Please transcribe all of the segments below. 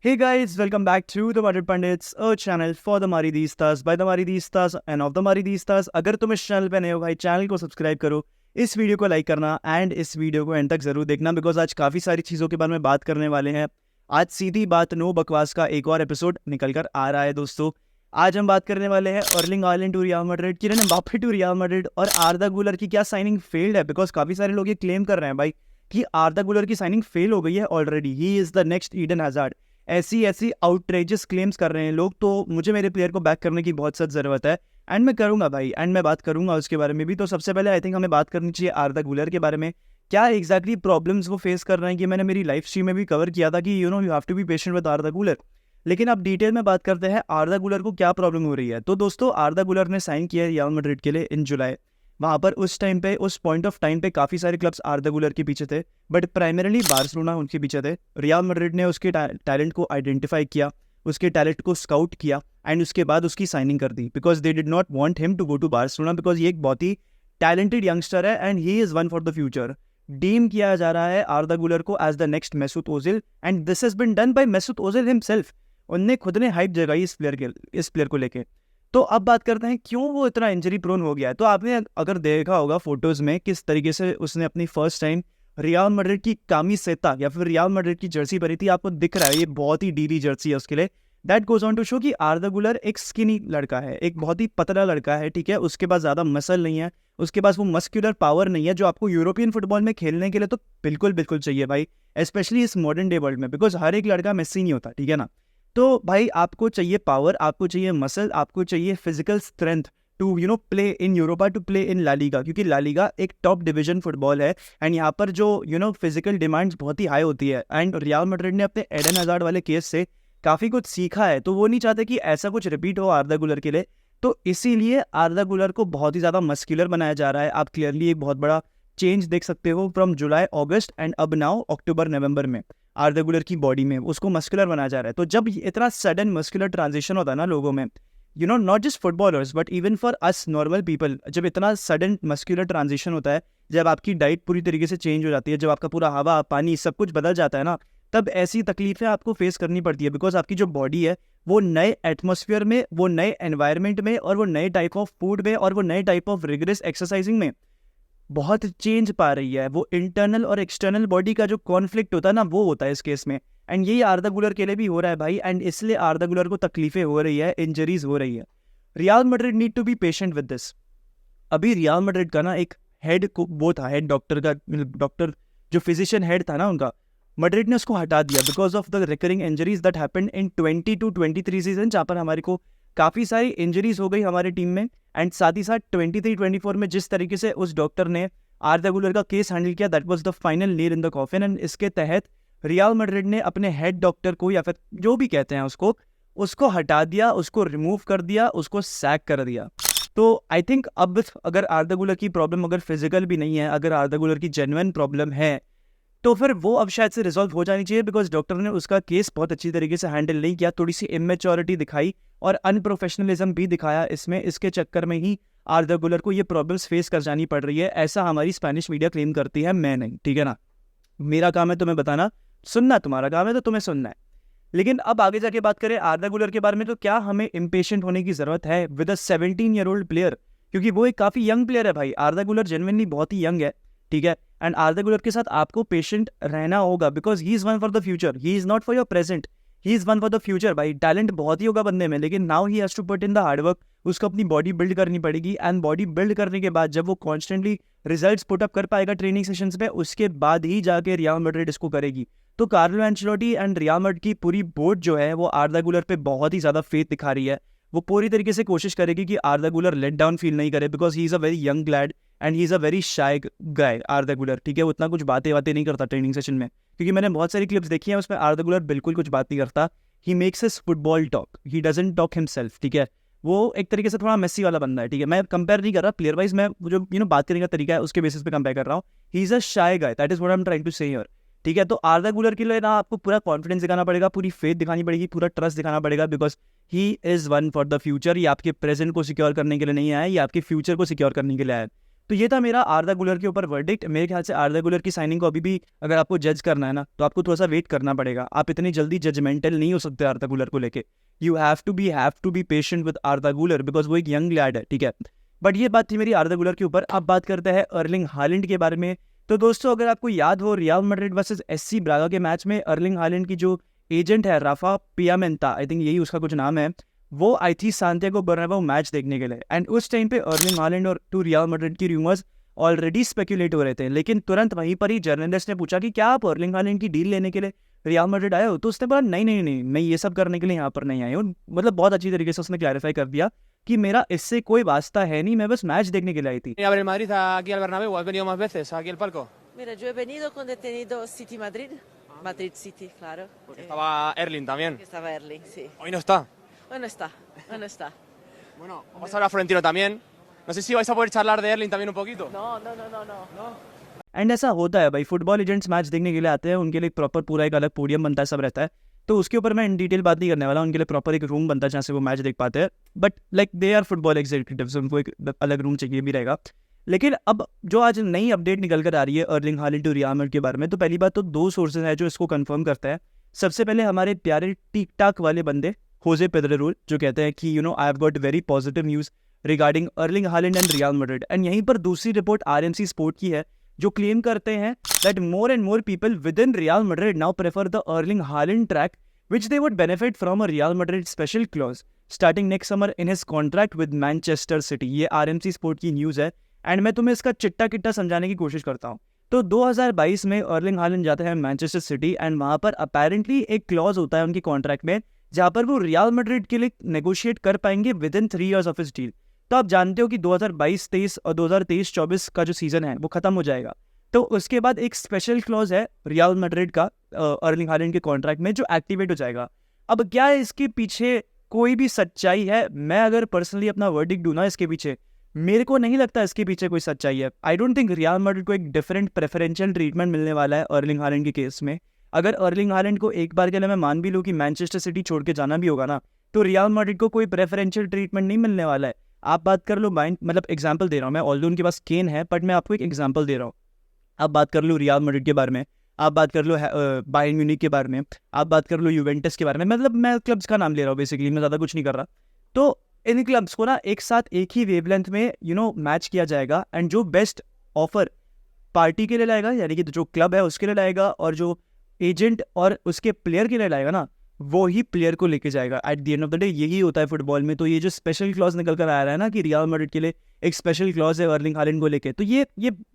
Hey guys, welcome back to the Muttered Pundits, a channel for the Maridistas, by the Maridistas and of the Maridistas। अगर तुम इस channel पे नए हो भाई, चैनल को सब्सक्राइब करो, इस वीडियो को लाइक करना एंड इस वीडियो को एंड तक जरूर देखना बिकॉज आज काफ़ी सारी चीज़ों के बारे में बात करने वाले हैं। आज सीधी बात नो बकवास का एक और एपिसोड निकल कर आ रहा है दोस्तों। आज हम बात करने वाले हैं Erling Haaland to Real Madrid, Kylian Mbappe to Real Madrid और आर्दा गुलर की क्या साइनिंग फेल्ड है। बिकॉज काफ़ी सारे लोग ये क्लेम कर रहे हैं भाई कि आर्दा गुलर की साइनिंग फेल हो गई है already, he is the next Eden hazard. ऐसी ऐसी आउटरेजियस क्लेम्स कर रहे हैं लोग, तो मुझे मेरे प्लेयर को बैक करने की बहुत सख्त ज़रूरत है एंड मैं करूंगा भाई, एंड मैं बात करूंगा उसके बारे में भी। तो सबसे पहले आई थिंक हमें बात करनी चाहिए आर्दा गुलर के बारे में, क्या एग्जैक्टली प्रॉब्लम्स वो फेस कर रहे हैं। कि मैंने मेरी लाइफ स्ट्रीम में भी कवर किया था कि you have to be patient with Arda Guler. लेकिन अब डिटेल में बात करते हैं आर्दा गुलर को क्या प्रॉब्लम हो रही है। तो दोस्तों आर्दा गुलर ने साइन किया है रियल मैड्रिड के लिए इन जुलाई। वहाँ पर उस टाइम पे, उस पॉइंट ऑफ टाइम पे काफ़ी सारे क्लब्स आर्दा गुलर के पीछे थे, बट प्राइमरीली बार्सिलोना उनके पीछे थे। रियल मैड्रिड ने उसके टैलेंट को आइडेंटिफाई किया, उसके टैलेंट को स्काउट किया एंड उसके बाद उसकी साइनिंग कर दी because they did not want him to go to Barcelona because ये एक बहुत ही टैलेंटेड यंगस्टर है and he is one for the future. Deem किया जा रहा है आर्दा गुलर को as the next Mesut Ozil and this has been done by Mesut Ozil himself. उनने खुद ने हाइप जगाई इस प्लेयर को लेके। तो अब बात करते हैं क्यों वो इतना इंजरी प्रोन हो गया है। तो आपने अगर देखा होगा फोटोज में किस तरीके से उसने अपनी फर्स्ट टाइम रियल मैड्रिड की कामिसेता या फिर रियल मैड्रिड की जर्सी पहनी थी। आपको दिख रहा है ये बहुत ही डीली जर्सी है उसके लिए। That goes on to show कि आर्दा गुलर एक स्किनी लड़का है, एक बहुत ही पतला लड़का है, ठीक है। उसके पास ज़्यादा मसल नहीं है, उसके पास वो मस्कुलर पावर नहीं है जो आपको यूरोपियन फुटबॉल में खेलने के लिए तो बिल्कुल बिल्कुल चाहिए भाई, स्पेशली इस मॉडर्न डे वर्ल्ड में। बिकॉज हर एक लड़का मेसी नहीं होता, ठीक है ना। तो भाई आपको चाहिए पावर, आपको चाहिए मसल, आपको चाहिए physical strength to play in Europa, to play in La Liga, क्योंकि ला लीगा एक टॉप डिवीजन फुटबॉल है एंड यहाँ पर जो फिजिकल डिमांड्स बहुत ही हाई होती है। एंड रियल मैड्रिड ने अपने एडन हज़ार्ड वाले केस से काफ़ी कुछ सीखा है, तो वो नहीं चाहते कि ऐसा कुछ रिपीट हो आर्दा गुलर के लिए। तो इसीलिए आर्दा गुलर को बहुत ही ज़्यादा मस्कुलर बनाया जा रहा है। आप क्लियरली एक बहुत बड़ा चेंज देख सकते हो फ्रॉम जुलाई अगस्त एंड अब नाउ अक्टूबर नवंबर में आर्दा गुलर की बॉडी में उसको मस्कुलर बनाया जा रहा है। तो जब इतना सडन मस्कुलर ट्रांजिशन होता है ना लोगों में, not just footballers but even for us normal people, जब इतना सडन मस्कुलर ट्रांजिशन होता है, जब आपकी डाइट पूरी तरीके से चेंज हो जाती है, जब आपका पूरा हवा पानी सब कुछ बदल जाता है ना, तब ऐसी तकलीफें आपको फेस करनी पड़ती है। बिकॉज आपकी जो बॉडी है वो नए एटमोसफियर में, वो नए एनवायरनमेंट में और वो नए टाइप ऑफ फूड में और वो नए टाइप ऑफ रिगरस एक्सरसाइजिंग में बहुत चेंज पा रही है। वो इंटरनल और एक्सटर्नल बॉडी का जो कॉन्फ्लिक्ट होता है ना, वो होता है इस केस में। एंड यही आर्दा गुलर के लिए भी हो रहा है भाई, एंड इसलिए आर्दा गुलर को तकलीफें हो रही है, इंजरीज हो रही है। Real Madrid need to be patient with this. अभी रियल मैड्रिड का ना एक हेड को वो था, हेड डॉक्टर का, डॉक्टर जो फिजिशियन हेड था ना उनका, मैड्रिड ने उसको हटा दिया because of the recurring injuries that happened in 22-23 season, जहाँ पर हमारे को काफ़ी सारी इंजरीज हो गई हमारी टीम में। एंड साथ ही साथ 23-24 में जिस तरीके से उस डॉक्टर ने आर्दा गुलर का केस हैंडल किया, that was the final nail in the coffin. And इसके तहत रियल मैड्रिड ने अपने हेड डॉक्टर को, या फिर जो भी कहते हैं उसको हटा दिया, उसको रिमूव कर दिया, उसको सैक कर दिया। तो आई थिंक अब अगर आर्दा गुलर की प्रॉब्लम अगर फिजिकल भी नहीं है, अगर आर्दा गुलर की जेन्युइन प्रॉब्लम है, तो फिर वो अब शायद से रिजॉल्व हो जानी चाहिए। बिकॉज डॉक्टर ने उसका केस बहुत अच्छी तरीके से हैंडल नहीं किया, थोड़ी सी इमेच्योरिटी दिखाई और अनप्रोफेशनलिज्म भी दिखाया इसमें। इसके चक्कर में ही आर्दा गुलर को ये प्रॉब्लम्स फेस कर जानी पड़ रही है, ऐसा हमारी स्पेनिश मीडिया क्लेम करती है, मैं नहीं, ठीक है ना। मेरा काम है तुम्हें बताना, सुनना तुम्हारा काम है, तो तुम्हें सुनना है। लेकिन अब आगे जाके बात करें आर्दा गुलर के बारे में, तो क्या हमें इम्पेशेंट होने की जरूरत है विद अ 17-year-old प्लेयर, क्योंकि वो एक काफ़ी यंग प्लेयर है भाई। आर्दा गुलर जेन्युइनली बहुत ही यंग है, ठीक है। एंड आर्दा गुलर के साथ आपको पेशेंट रहना होगा because he is one for the future, he is not for your present, he is one for the future भाई। टैलेंट बहुत ही होगा बंदे में, लेकिन now he has to put in the hard work. उसको अपनी बॉडी बिल्ड करनी पड़ेगी एंड बॉडी बिल्ड करने के बाद जब वो कॉन्स्टेंटली रिजल्ट्स पुट अप कर पाएगा ट्रेनिंग सेशंस पे, उसके बाद ही जाके रियल मैड्रिड इसको करेगी। तो Carlo Ancelotti and real Madrid की पूरी बोर्ड जो है वो आर्दा गुलर पे बहुत ही ज़्यादा फेथ दिखा रही है। वो पूरी तरीके से कोशिश करेगी कि आर्दा गुलर लेट डाउन फील नहीं करे because he is a very young lead and he is a very shy गाय आर्दा गुलर, ठीक है। वो उतना कुछ बातें नहीं करता ट्रेनिंग सेशन में, क्योंकि मैंने बहुत सारी क्लिप्स देखी हैं उसमें आर्दा गुलर बिल्कुल कुछ बात नहीं करता। He makes his football talk, he doesn't talk himself, ठीक है। वो एक तरीके से थोड़ा मेसी वाला बंदा है, ठीक है। मैं कंपेयर नहीं कर रहा प्लेयर वाइज, मैं जो बात करने का तरीका है उसके बेसिस पे कंपेयर कर रहा हूँ। He is a shy guy, that is what I am trying to say here, ठीक है। तो आर्दा गुलर के लिए ना आपको पूरा कॉन्फिडेंस दिखाना पड़ेगा, पूरी फेथ दिखानी पड़ेगी, पूरा ट्रस्ट दिखाना पड़ेगा because he is one for the future. ये आपके प्रेजेंट को सिक्योर करने के लिए नहीं आया, ये आपके फ्यूचर को सिक्योर करने के लिए आया है। तो ये था मेरा आर्दा गुलर के ऊपर वर्डिक्ट। मेरे ख्याल से आर्दा गुलर की साइनिंग को अभी भी अगर आपको जज करना है ना, तो आपको थोड़ा सा वेट करना पड़ेगा। आप इतनी जल्दी जजमेंटल नहीं हो सकते आर्दा गुलर को लेके। You have to be patient with Arda Guler, because वो एक यंग लैड है, ठीक है। बट ये बात थी मेरी आर्दा गुलर के ऊपर। अब बात करते हैं अर्लिंग हालैंड के बारे में। तो दोस्तों, अगर आपको याद हो, real Madrid versus SC Braga के मैच में अर्लिंग हालैंड की जो एजेंट है राफा पियामेंटा, आई थिंक यही उसका कुछ नाम है, वो आई थी सांतियागो बर्नाब्यू मैच देखने के लिए। एंड उस टाइम पे अर्लिंग हालैंड और टू रियल मैड्रिड की रूमर्स ऑलरेडी स्पेक्यूलेट हो रहे थे। लेकिन तुरंत वहीं पर ही जर्नलिस्ट ने पूछा कि क्या आप अर्लिंग हालैंड की डील लेने के लिए रियल मैड्रिड आए हो? तो उसने बोला नहीं नहीं नहीं, मैं ये सब करने के लिए यहाँ पर नहीं आई हूँ। मतलब बहुत अच्छी तरीके से उसने क्लैरिफाई कर दिया कि मेरा इससे कोई वास्ता है नहीं, मैं बस मैच देखने के लिए आई थी। A ver el Madrid aquí al Bernabéu, ¿has venido más veces aquí al palco? Mira, yo he venido cuando he tenido City Madrid, Madrid City, claro. Porque estaba Erling también. Que estaba Erling, sí. Hoy no está. Bueno está, bueno está. Bueno, vamos a hablar a Florentino también. No sé si vais a poder charlar de Erling también un poquito. No. And ऐसा होता है भाई, football agents match देखने के लिए आते हैं, उनके लिए प्रॉपर पूरा एक अलग पोडियम बनता है, सब रहता है। तो उसके ऊपर मैं इन डिटेल बात नहीं करने वाला। उनके लिए प्रॉपर एक रूम बनता है जहाँ से वो मैच देख पाते हैं। But like they are football executives, उनको एक अलग रूम चाहिए भी रहेगा। लेकिन अब जो आज नई अपडेट निकल कर आ रही है Erling Haaland to Real Madrid के बारे में, तो पहली बात तो दो सोर्सेज हैं जो इसको कंफर्म करते हैं। सबसे पहले हमारे प्यारे टिक टाक वाले बंदे होजे पेद्रेरोल, जो कहते हैं कि I have got very positive news regarding Erling Haaland and real Madrid. And यहीं पर दूसरी रिपोर्ट आरएमसी स्पोर्ट की है, जो क्लेम करते हैं that more and more people with in real Madrid now prefer the Erling Haaland track, which they would benefit from a Real Madrid special clause starting next summer in his contract with Manchester City। ये RMC sport की news है। And मैं तुम्हें इसका चिट्टा किट्टा समझाने की कोशिश करता हूँ। तो 2022 में अर्लिंग हालैंड जाता है मैनचेस्टर सिटी, एंड वहाँ पर अपेरेंटली एक क्लॉज होता है उनके कॉन्ट्रैक्ट में, जहाँ पर वो रियल मैड्रिड के लिए नेगोशिएट कर पाएंगे with in 3 years of his deal. तो आप जानते हो कि 2022-23 और 2023-24 का जो सीजन है वो खत्म हो जाएगा। तो उसके बाद एक स्पेशल क्लॉज है रियल मैड्रिड का अर्लिंग हालैंड के कॉन्ट्रैक्ट में, जो एक्टिवेट हो जाएगा। अब क्या है इसके पीछे कोई भी सच्चाई है? मैं अगर पर्सनली अपना वर्डिक्ट दूं ना इसके पीछे, मेरे को नहीं लगता इसके पीछे कोई सच्चाई है। आई डोंट थिंक रियल मैड्रिड को एक डिफरेंट प्रेफरेंशियल ट्रीटमेंट मिलने वाला है अर्लिंग हालैंड के केस में। अगर अर्लिंग हालैंड को एक बार के लिए मैं मान भी लूँ कि मैनचेस्टर सिटी छोड़ के जाना भी होगा ना, तो रियल मैड्रिड को कोई प्रेफरेंशियल ट्रीटमेंट नहीं मिलने वाला है। आप बात कर लो, मतलब एग्जाम्पल दे रहा हूँ मैं, ऑल्दो उनके पास केन है, बट मैं आपको एक एग्जाम्पल दे रहा हूँ। आप बात कर लो रियल मैड्रिड के बारे में, आप बात कर लो बायर्न म्यूनिख के बारे में, आप बात कर लो यूवेंटस के बारे में। मतलब मैं क्लब्स का नाम ले रहा हूँ बेसिकली, मैं ज़्यादा कुछ नहीं कर रहा। तो इन क्लब्स को ना एक साथ एक ही वेवलेंथ में मैच किया जाएगा, एंड जो बेस्ट ऑफर पार्टी के लिए लाएगा, यानी कि जो क्लब है उसके लिए लाएगा, और जो एजेंट और उसके प्लेयर के लिए लाएगा ना, वो ही प्लेयर को लेके जाएगा at the end of the day. यही होता है फुटबॉल में। तो ये जो स्पेशल क्लॉज निकल कर आ रहा है ना कि रियल मैड्रिड के लिए एक स्पेशल क्लॉज है अर्लिंग हालैंड को लेके, तो ये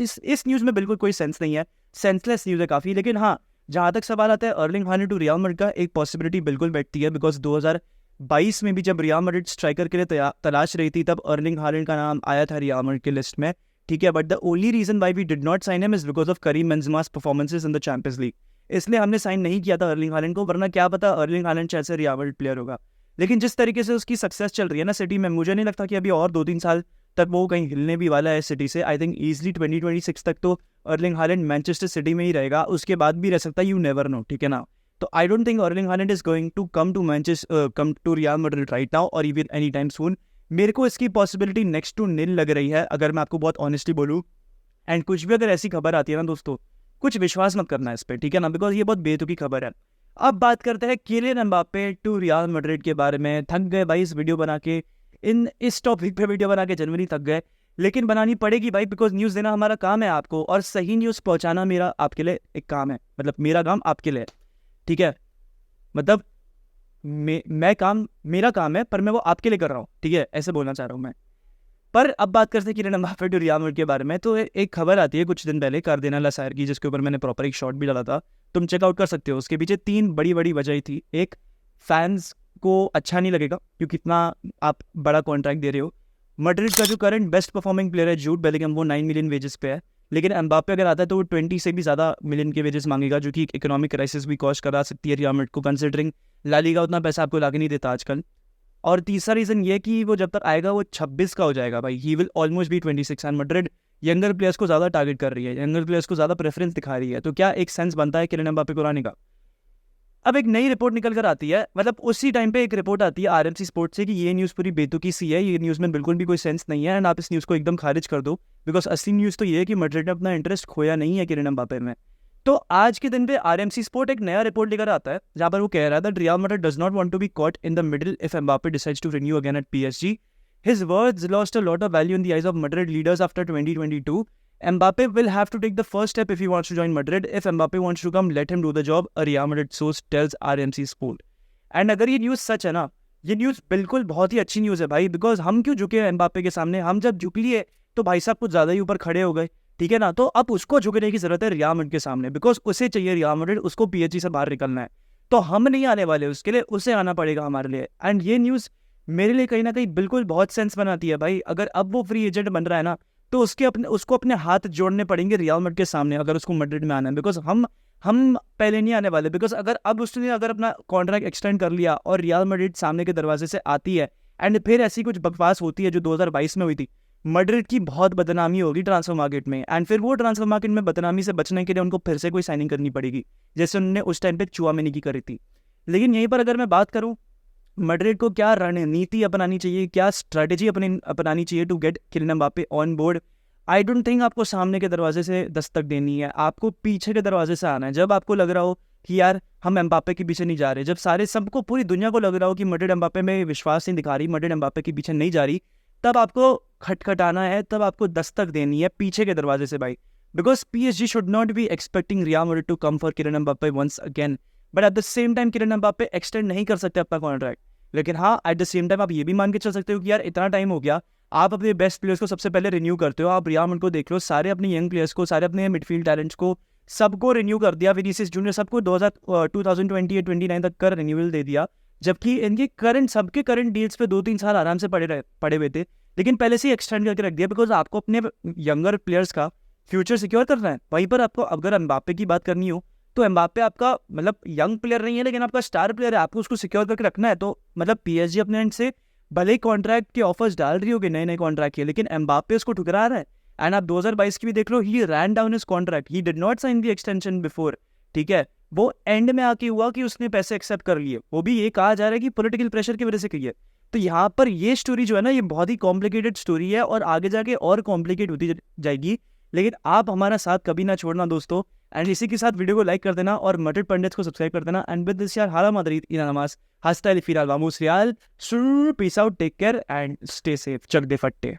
इस न्यूज़ में बिल्कुल कोई सेंस नहीं है, सेंसलेस न्यूज़ है काफ़ी। लेकिन हाँ, जहाँ तक सवाल आता है Erling Haaland to Real Madrid का, एक पॉसिबिलिटी बिल्कुल बैठती है, बिकॉज 2022 में भी जब रियल मैड्रिड स्ट्राइकर के लिए तलाश रही थी, तब अर्लिंग हालैंड का नाम आया था रियल मैड्रिड की लिस्ट में, ठीक है। But the only reason why we did not sign him is because of Karim Benzema's performances in the Champions League. इसलिए हमने साइन नहीं किया था अर्लिंग हालैंड को, वरना क्या पता अर्लिंग हालैंड शायद से रियल मैड्रिड प्लेयर होगा। लेकिन जिस तरीके से उसकी सक्सेस चल रही है ना सिटी में, मुझे नहीं लगता कि अभी और 2-3 साल तक वो कहीं हिलने भी वाला है सिटी से। आई थिंक ईजिली 2026 तक तो अर्लिंग हालैंड मैनचेस्टर सिटी में ही रहेगा, उसके बाद भी रह सकता है, यू नेवर नो, ठीक है ना। तो I don't think Erling Haaland is going to come to Real Madrid right now और इवन एनी टाइम सून। मेरे को इसकी पॉसिबिलिटी नेक्स्ट टू निल लग रही है, अगर मैं आपको बहुत ऑनेस्टली बोलूँ। एंड कुछ भी अगर ऐसी खबर आती है ना दोस्तों, कुछ विश्वास मत करना इस पर, ठीक है ना, बिकॉज ये बहुत बेतुकी खबर है। अब बात करते हैं Kylian Mbappe to Real Madrid के बारे में। थक गए भाई इस वीडियो बना के, इस टॉपिक पे वीडियो बना के जनवरी थक गए, लेकिन बनानी पड़ेगी भाई, बिकॉज न्यूज़ देना हमारा काम है आपको, और सही न्यूज़ पहुंचाना मेरा आपके लिए एक काम है, मतलब मेरा काम आपके लिए, ठीक है। मतलब मेरा काम है, पर मैं वो आपके लिए कर रहा हूँ, ठीक है, ऐसे बोलना चाह रहा हूँ मैं। पर अब बात करते हैं Kylian Mbappe to Real Madrid के बारे में। तो एक खबर आती है कुछ दिन पहले कार्डिनल असायर की, जिसके ऊपर मैंने प्रॉपर एक शॉट भी डाला था, तुम चेकआउट कर सकते हो। उसके पीछे 3 बड़ी वजह थी। एक, फैंस को अच्छा नहीं लगेगा क्योंकि इतना आप बड़ा कॉन्ट्रैक्ट दे रहे हो। मैड्रिड का जो करंट बेस्ट परफॉर्मिंग प्लेयर है जूड बेलिंगम, वो 9 मिलियन वेजेस पे है, लेकिन एम्बाप्पे अगर आता है तो वो 20 से भी ज़्यादा मिलियन के वेजेस मांगेगा, जो कि इकोनॉमिक क्राइसिस भी कॉज करा सकती है रियल मैड्रिड को, कंसिडरिंग ला लीगा उतना पैसा आपको लाके नहीं देता आजकल। और तीसरा रीज़न ये कि वो जब तक आएगा वो 26 का हो जाएगा भाई, he will almost be 26, and Madrid younger players को ज़्यादा टारगेट कर रही है, यंगर प्लेयर्स को ज़्यादा प्रेफरेंस दिखा रही है। तो क्या एक सेंस बनता है किलियन एम्बाप्पे को लाने का? अब एक नई रिपोर्ट निकल कर आती है, मतलब उसी टाइम पे एक रिपोर्ट आती है आरएमसी स्पोर्ट से कि ये न्यूज़ पूरी बेतुकी सी है, ये न्यूज़ में बिल्कुल भी कोई सेंस नहीं है एंड आप इस न्यूज़ को एकदम खारिज कर दो, बिकॉज असली न्यूज़ तो ये है कि मैड्रिड ने अपना इंटरेस्ट खोया नहीं है किलियन एम्बापे में। तो आज के दिन पे आरएमसी स्पोर्ट एक नया रिपोर्ट लेकर आता है जहां पर वो कह रहा था Real Madrid does not want to be caught in the middle if Mbappe decides to renew again at PSG. His words lost a lot of value in the eyes of Madrid leaders after 2022. Mbappe will have to take the first step if he wants to join Madrid. If Mbappe wants to come, let him do the job, a Real Madrid source tells RMC Sport. And अगर ये news सच है ना, ये news बिल्कुल बहुत ही अच्छी news है भाई, बिकॉज हम क्यों झुके हैं एम्बापे के सामने? हम जब झुक लिए तो भाई साहब कुछ ज़्यादा ही ऊपर खड़े हो गए, ठीक है ना? तो अब उसको झुकने की जरूरत है रियल मैड्रिड के सामने, बिकॉज उसे चाहिए रियल मैड्रिड, उसको पीएसजी से बाहर निकलना है। तो हम नहीं आने वाले उसके लिए, उसे आना पड़ेगा हमारे लिए। एंड ये न्यूज़ मेरे लिए कहीं ना कहीं बिल्कुल बहुत सेंस बनाती है भाई। अगर अब वो फ्री एजेंट बन रहा है ना, तो उसको अपने हाथ जोड़ने पड़ेंगे रियल मैड्रिड के सामने अगर उसको मैड्रिड में आना है, बिकॉज हम पहले नहीं आने वाले। बिकॉज अगर उसने अपना कॉन्ट्रैक्ट एक्सटेंड कर लिया और रियल मैड्रिड सामने के दरवाजे से आती है एंड फिर ऐसी कुछ बकवास होती है जो 2022 में हुई थी, मैड्रिड की बहुत बदनामी होगी ट्रांसफर मार्केट में। एंड फिर वो ट्रांसफर मार्केट में बदनामी से बचने के लिए उनको फिर से कोई साइनिंग करनी पड़ेगी, जैसे उन्होंने उस टाइम पे चुआमेनी की करी थी। लेकिन यहीं पर अगर मैं बात करूं मैड्रिड को क्या रणनीति अपनानी चाहिए, क्या स्ट्रैटेजी अपनानी चाहिए to get Kylian Mbappe on board, I don't think आपको सामने के दरवाजे से दस्तक देनी है, आपको पीछे के दरवाजे से आना है। जब आपको लग रहा हो कि यार हम एम्बापे के पीछे नहीं जा रहे, जब सबको पूरी दुनिया को लग रहा हो कि मैड्रिड एम्बापे में विश्वास नहीं दिखा रही, मैड्रिड एम्बापे के पीछे नहीं जा रही, तब आपको खटखटाना है, तब आपको दस्तक देनी है पीछे के दरवाजे से भाई। Because PSG should not be expecting Real Madrid to come for Kylian Mbappe once again, but at the same time Kylian Mbappe extend नहीं कर सकते अपना कॉन्ट्रैक्ट। लेकिन हाँ, एट द सेम टाइम आप ये भी मान के चल सकते हो कि यार इतना टाइम हो गया, आप अपने बेस्ट प्लेयर्स को सबसे पहले रिन्यू करते हो। आप रियल मैड्रिड को देख लो, सारे अपने यंग प्लेयर्स को, सारे अपने मिडफील्ड टैलेंट्स को, सबको रिन्यू कर दिया। विनीसियस जूनियर सबको 2028-29 तक का रिन्यूअल दे दिया, जबकि इनके सबके करंट डील्स पे 2-3 साल आराम से पड़े हुए थे, लेकिन पहले से ही एक्सटेंड करके रख दिया, बिकॉज आपको अपने यंगर प्लेयर्स का फ्यूचर सिक्योर करना है। वहीं पर आपको अगर एम्बापे की बात करनी हो तो एम्बापे आपका मतलब यंग प्लेयर नहीं है, लेकिन आपका स्टार प्लेयर है, आपको उसको सिक्योर करके रखना है। तो मतलब PSG अपने एंड से भले ही कॉन्ट्रैक्ट के ऑफर्स डाल रही होगी, नए कॉन्ट्रैक्ट के, लेकिन एम्बापे उसको ठुकरा रहा है। एंड आप 2022 की भी देख लो, he ran down his contract, he did not sign the extension before, ठीक है? वो एंड में आके हुआ कि उसने पैसे एक्सेप्ट कर लिए, वो भी ये कहा जा रहा है कि पॉलिटिकल प्रेशर की वजह से की है। तो यहाँ पर ये स्टोरी जो है ना, ये बहुत ही कॉम्प्लिकेटेड स्टोरी है और आगे जाके और कॉम्प्लिकेट होती जाएगी। लेकिन आप हमारा साथ कभी ना छोड़ना दोस्तों, एंड इसी के साथ वीडियो को लाइक कर देना और मैड्रिड पंडित्स को सब्सक्राइब कर देना। एंड विद दिस यार हाला Madrid y nada más, hasta el final, vamos Real, peace out, take care and stay safe, चक दे फट्टे।